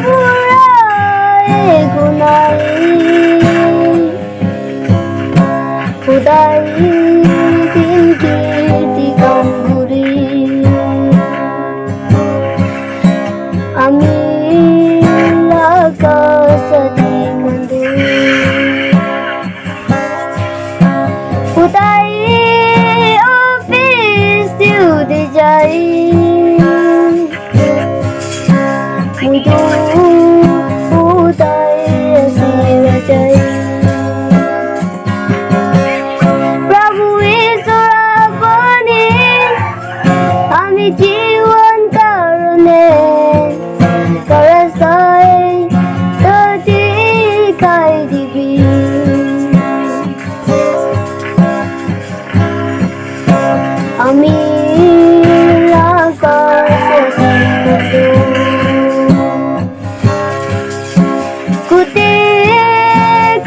बुराई गुनाई खुदाई दिन कीर्ति गंभीरी আমি আকাশে বন্ধু খুদাই অফিস দিউতে যাই মুদু খুদাই আসিরা যাই প্রভু ঈশ্বর আপনি আমি জীবন কারণে আমি আকাশে কুতে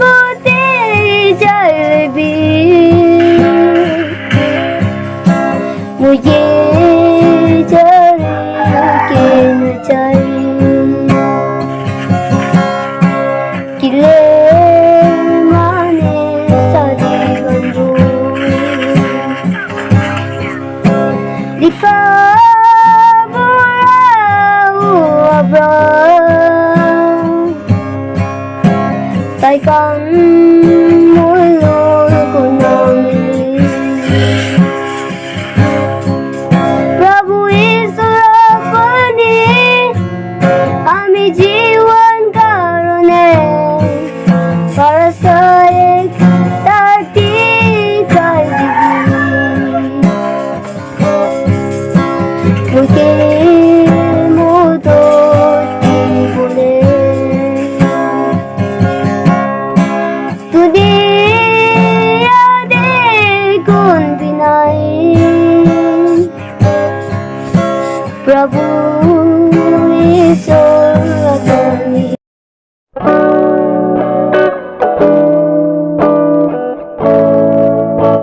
কুতে যাবি मुझे चढ़ के न चाहिए किले माने सारी बंधु लिखा tay con mỗi lối của nami Prabhu Ishwar apni ami जीवन karone parasayek tati kai मुझे मोदोती बोले दुनिया दे गुण बिनाई प्रभु ईश्वर